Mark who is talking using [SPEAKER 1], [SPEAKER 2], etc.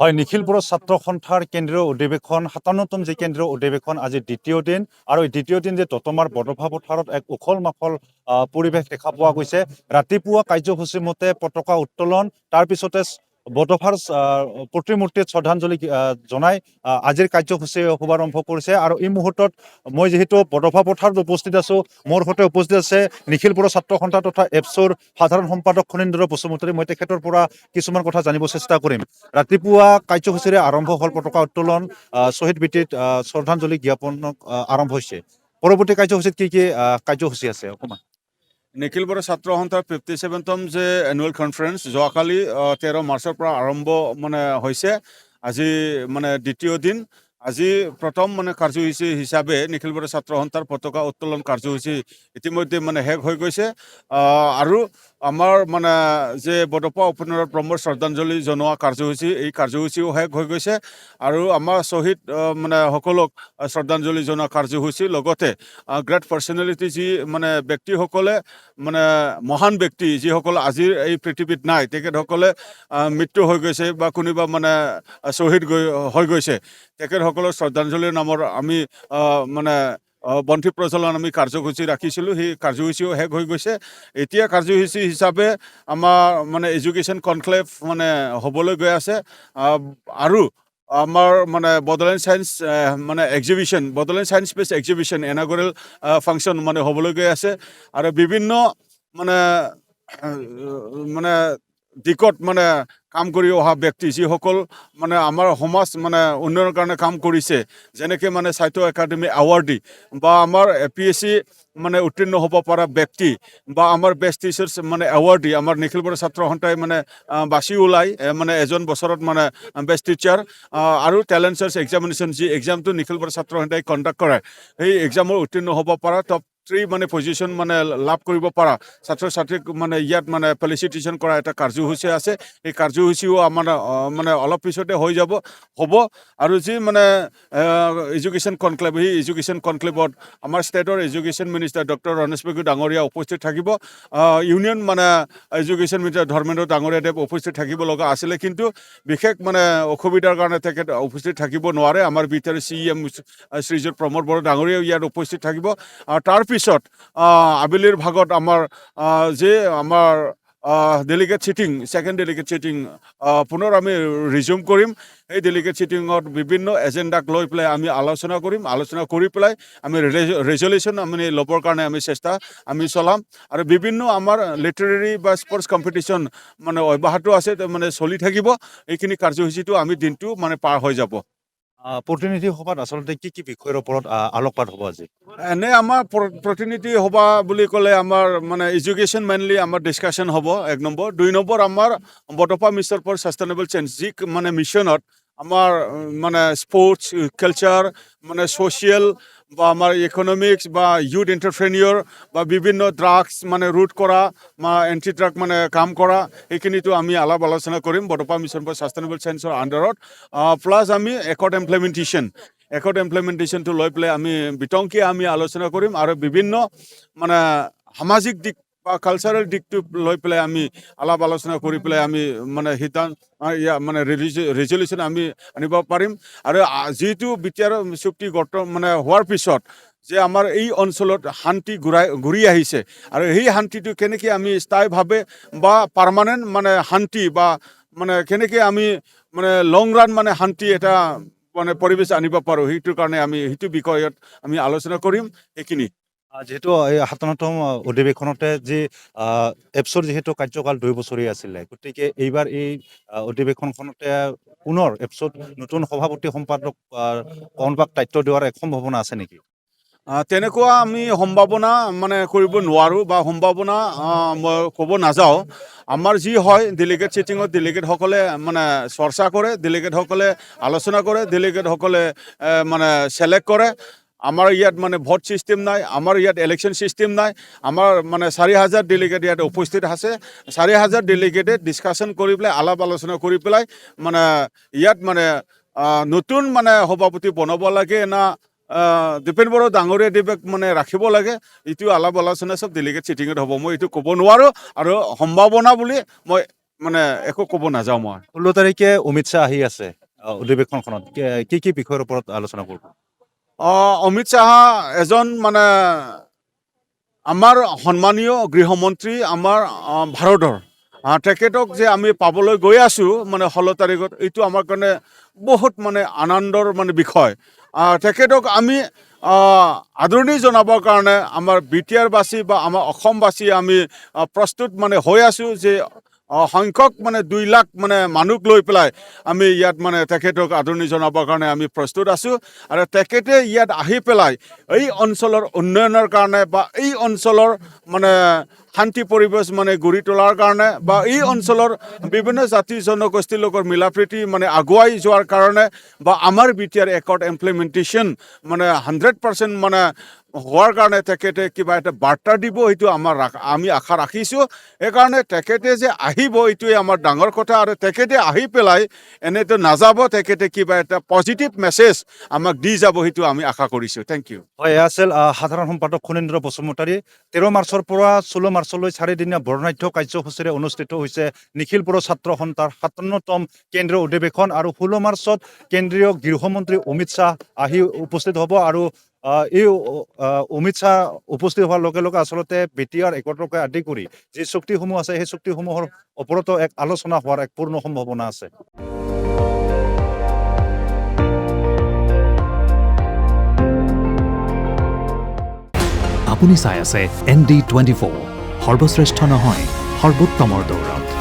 [SPEAKER 1] হয়, নিখিলপুৰ ছাত্ৰ সন্থাৰ কেন্দ্ৰীয় অধিৱেশন 57তম যে কেন্দ্ৰীয় অধিৱেশন আজি দ্বিতীয় দিন আৰু এই দ্বিতীয় দিন যে দতমাৰ বৰদফা পথাৰত এক উখল মাখল পৰিৱেশ দেখা পোৱা গৈছে। ৰাতিপুৱা কাৰ্যসূচী মতে পতাকা উত্তোলন, তাৰপিছতে বৰদফাৰ প্ৰতিমূৰ্তিত শ্ৰদ্ধাঞ্জলি জনাই আজিৰ কাৰ্যসূচী শুভাৰম্ভ কৰিছে। আৰু এই মুহূৰ্তত মই যিহেতু বৰদফা পথাৰত উপস্থিত আছোঁ, মোৰ সৈতে উপস্থিত আছে নিখিলপুৰ ছাত্ৰ সন্থা তথা এপছৰ সাধাৰণ সম্পাদক খনীন্দ্ৰ বসুমতাৰী। মই তেখেতৰ পৰা কিছুমান কথা জানিব চেষ্টা কৰিম। ৰাতিপুৱা কাৰ্যসূচীৰে আৰম্ভ হ'ল পতাকা উত্তোলন, শ্বহীদ বীতিত শ্ৰদ্ধাঞ্জলি জ্ঞাপন আৰম্ভ হৈছে। পৰৱৰ্তী কাৰ্যসূচীত কি কি কাৰ্যসূচী আছে অকণমান?
[SPEAKER 2] নিখিলপুৰ ছাত্ৰ সন্থাৰ 57তম যে এনুৱেল কনফাৰেন্স যোৱাকালি 13 মাৰ্চৰ পৰা আৰম্ভ হৈছে। আজি দ্বিতীয় দিন। আজি প্ৰথম কাৰ্যসূচী হিচাপে নিখিলপুৰ ছাত্ৰ সন্থাৰ পতাকা উত্তোলন কাৰ্যসূচী ইতিমধ্যে শেষ হৈ গৈছে। আৰু আমাৰ যে বৰদফা উপনগৰত ব্ৰহ্মৰ শ্ৰদ্ধাঞ্জলি জনোৱা কাৰ্যসূচী, এই কাৰ্যসূচীও শেষ হৈ গৈছে। আৰু আমাৰ শ্বহীদ সকলক শ্ৰদ্ধাঞ্জলি জনোৱা কাৰ্যসূচী, লগতে গ্ৰেট পাৰ্চনেলিটি যি ব্যক্তিসকলে মহান ব্যক্তি যিসকল আজিৰ এই পৃথিৱীত নাই, তেখেতসকলে মৃত্যু হৈ গৈছে বা কোনোবা শ্বহীদ হৈ গৈছে, তেখেতসকলৰ শ্ৰদ্ধাঞ্জলিৰ নামত আমি বন্তি প্ৰজ্বলন আমি কাৰ্যসূচী ৰাখিছিলোঁ। সেই কাৰ্যসূচীও শেষ হৈ গৈছে। এতিয়া কাৰ্যসূচী হিচাপে আমাৰ এডুকেশ্যন কনক্লেভ হ'বলৈ গৈ আছে। আৰু আমাৰ Bodoland science exhibition, Bodoland science বেছ এক্সিবিশ্যন ইনঅগৰেল ফাংচন হ'বলৈ গৈ আছে। আৰু বিভিন্ন দিশত কাম কৰি অহা ব্যক্তি যিসকল আমাৰ সমাজ উন্নয়নৰ কাৰণে কাম কৰিছে, যেনেকৈ সাহিত্য একাডেমি এৱাৰ্ডী বা আমাৰ APSC উত্তীৰ্ণ হ'ব পৰা ব্যক্তি বা আমাৰ বেষ্ট টিচাৰ্ছ এৱাৰ্ডী আমাৰ নিখিলপুৰ ছাত্ৰ সন্থাই বাছি ওলাই এজন বছৰত বেষ্ট টিচাৰ আৰু টেলেণ্ট চাৰ্চ এক্সামিনেশ্যন, যি এক্সামটো নিখিলপুৰ ছাত্ৰ সন্থাই কণ্ডাক্ট কৰে, সেই এক্সামৰ উত্তীৰ্ণ হ'ব পৰা টপ 3 পজিশ্যন লাভ কৰিব পৰা ছাত্ৰ ছাত্ৰীক ইয়াত ফেলিচিটেশ্যন কৰা এটা কাৰ্যসূচী আছে। এই কাৰ্যসূচীও আমাৰ অলপ পিছতে হ'ব। আৰু যি এডুকেশ্যন কনক্লেভ, সেই এডুকেশ্যন কনক্লেভত আমাৰ ষ্টেটৰ education minister doctor Ramesh Pegu ডাঙৰীয়া উপস্থিত থাকিব। ইউনিয়ন এডুকেশ্যন মিনিষ্টাৰ ধৰ্মেন্দ্ৰ ডাঙৰীয়াদেৱ উপস্থিত থাকিব লগা আছিলে, কিন্তু বিশেষ অসুবিধাৰ কাৰণে তেখেত উপস্থিত থাকিব নোৱাৰে। আমাৰ ভিতৰত CEM শ্ৰীযুত প্ৰমোদ বড়ো ডাঙৰীয়াও ইয়াত উপস্থিত থাকিব। তাৰপিছত আবেলিৰ ভাগত আমাৰ delegate cheating, second delegate cheating পুনৰ আমি ৰিজিউম কৰিম। এই ডেলিগেট ছিটিঙত বিভিন্ন এজেণ্ডাক লৈ পেলাই আমি আলোচনা কৰিম। আলোচনা কৰি পেলাই আমি ৰেজলিউশ্যন ল'বৰ কাৰণে আমি চেষ্টা চলাম। আৰু বিভিন্ন আমাৰ লিটাৰেৰী বা স্পৰ্টছ কম্পিটিশ্যন অব্যাহত আছে, চলি থাকিব। এইখিনি কাৰ্যসূচীটো আমি দিনটো পাৰ হৈ যাব।
[SPEAKER 1] প্ৰতিনিধি সভাত আচলতে কি কি বিষয়ৰ ওপৰত আলোকপাত হ'ব আজি?
[SPEAKER 2] এনে আমাৰ প্ৰতিনিধি সভা বুলি ক'লে আমাৰ এডুকেশ্যন মেইনলি আমাৰ ডিছকাশ্যন হ'ব 1 নম্বৰ। 2 নম্বৰ আমাৰ বৰদফা মিছন ফৰ ছাষ্টেইনেবল চেঞ্জ, যি মিছনত আমাৰ স্পৰ্টছ, কালচাৰ, ছ'চিয়েল বা আমাৰ ইকনমিক্স বা ইউথ এণ্টাৰপ্ৰেনিয়ৰ বা বিভিন্ন ড্ৰাগছ ৰোধ কৰা, এণ্টি ড্ৰাগ কাম কৰা, সেইখিনিতো আমি আলাপ আলোচনা কৰিম বৰদফা মিছন ফৰ ছাষ্টেইনেবল চেঞ্জৰ আণ্ডাৰত। প্লাছ আমি একৰ্ড ইমপ্লিমেণ্টেশ্যনটো লৈ পেলাই আমি বিতংকৈ আমি আলোচনা কৰিম। আৰু বিভিন্ন সামাজিক দিশ বা কালচাৰেল দিশটো লৈ পেলাই আমি আলাপ আলোচনা কৰি পেলাই আমি ৰেজলিউশ্যন আমি আনিব পাৰিম। আৰু যিটো বিটিআৰ চুক্তি হোৱাৰ পিছত যে আমাৰ এই অঞ্চলত শান্তি ঘূৰি আহিছে, আৰু সেই শান্তিটো কেনেকৈ আমি স্থায়ীভাৱে বা পাৰ্মানেণ্ট শান্তি বা কেনেকৈ আমি লং ৰাণ শান্তি এটা পৰিৱেশ আনিব পাৰোঁ, সেইটোৰ কাৰণে আমি সেইটো বিষয়ত আমি আলোচনা কৰিম। সেইখিনি
[SPEAKER 1] যিহেতু এই 57তম অধিৱেশনতে যি এপছৰ যিহেতু কাৰ্যকাল 2 বছৰীয়া আছিলে, গতিকে এইবাৰ এই অধিৱেশনখনতে পুনৰ এপছৰ নতুন সভাপতি সম্পাদক কোনোবাক দায়িত্ব দিয়াৰ এক সম্ভাৱনা আছে নেকি?
[SPEAKER 2] তেনেকুৱা আমি সম্ভাৱনা কৰিব নোৱাৰোঁ বা সম্ভাৱনা মই ক'ব নাযাওঁ। আমাৰ যি হয় ডেলিগেট ছিটিঙত ডেলিগেটসকলে চৰ্চা কৰে, ডেলিগেটসকলে আলোচনা কৰে, ডেলিগেটসকলে ছিলেক্ট কৰে। আমাৰ ইয়াত মানে ভোট ছিষ্টেম নাই, আমাৰ ইয়াত ইলেকশ্যন ছিষ্টেম নাই, আমাৰ মানে 4,000 ডেলিগেট ইয়াত উপস্থিত আছে। 4,000 ডেলিগেটে ডিছকাশ্যন কৰি পেলাই আলাপ আলোচনা কৰি পেলাই মানে ইয়াত মানে নতুন মানে সভাপতি বনাব লাগে না দীপেন বড়ো ডাঙৰীয়া দেৱক মানে ৰাখিব লাগে, এইটো আলাপ আলোচনা চব ডেলিগেট ছিটিঙত হ'ব। মই এইটো ক'ব নোৱাৰোঁ আৰু সম্ভাৱনা বুলি মই মানে একো ক'ব নাযাওঁ। মই
[SPEAKER 1] 16 তাৰিখে অমিত শ্বাহ আহি আছে অধিৱেশনখনত কি কি বিষয়ৰ ওপৰত আলোচনা কৰিব?
[SPEAKER 2] অমিত শ্বাহ এজন মানে আমাৰ সন্মানীয় গৃহমন্ত্ৰী আমাৰ ভাৰতৰ। তেখেতক যে আমি পাবলৈ গৈ আছোঁ মানে 16 তাৰিখত, এইটো আমাৰ কাৰণে বহুত মানে আনন্দৰ মানে বিষয়। তেখেতক আমি আদৰণি জনাবৰ কাৰণে আমাৰ বিটিআৰবাসী বা আমাৰ অসমবাসী আমি প্ৰস্তুত মানে হৈ আছোঁ যে সংখ্যক মানে 2 লাখ মানে মানুহ লৈ পেলাই আমি ইয়াত মানে তেখেতক আদৰণি জনাবৰ কাৰণে আমি প্ৰস্তুত আছোঁ। আৰু তেখেতে ইয়াত আহি পেলাই এই অঞ্চলৰ উন্নয়নৰ কাৰণে বা এই অঞ্চলৰ মানে শান্তি পৰিৱেশ মানে গঢ়ি তোলাৰ কাৰণে বা এই অঞ্চলৰ বিভিন্ন জাতি জনগোষ্ঠীৰ লগত মিলাপ্ৰীতি মানে আগুৱাই যোৱাৰ কাৰণে বা আমাৰ বিটিআৰ একৰ্ড ইমপ্লিমেণ্টেশ্যন মানে 100% মানে হোৱাৰ কাৰণে তেখেতে কিবা এটা বাৰ্তা দিব, এইটো আমি আশা ৰাখিছোঁ। সেইকাৰণে তেখেতে যে আহিব এইটোৱে আমাৰ ডাঙৰ কথা। আৰু তেখেতে আহি পেলাই এনেতো নাযাব, তেখেতে কিবা এটা পজিটিভ মেছেজ আমাক দি যাব, সেইটো আমি আশা কৰিছোঁ। Thank you.
[SPEAKER 1] হয়, এয়া আছিল সাধাৰণ সম্পাদক খনীন্দ্ৰ বসুমতাৰী। 13 মাৰ্চৰ পৰা 16 মাৰ্চলৈ 4দিনীয়া বৰ্ণাঢ্য কাৰ্যসূচীৰে অনুষ্ঠিত হৈছে নিখিল বড়ো ছাত্ৰ সন্থাৰ 57তম কেন্দ্ৰীয় অধিৱেশন। আৰু 16 মাৰ্চত কেন্দ্ৰীয় গৃহমন্ত্ৰী অমিত শ্বাহ আহি উপস্থিত হ'ব। আৰু এই অমিত শ্বাহ উপস্থিত হোৱাৰ লগে লগে আচলতে বিটিআৰ একত্ৰকে আদি কৰি যি চুক্তিসমূহ আছে সেই চুক্তিসমূহৰ ওপৰতো এক আলোচনা হোৱাৰ এক পূৰ্ণ সম্ভাৱনা আছে।
[SPEAKER 3] আপুনি চাই আছে ND24, সৰ্বশ্ৰেষ্ঠ নহয় সৰ্বোত্তমৰ দৌৰত।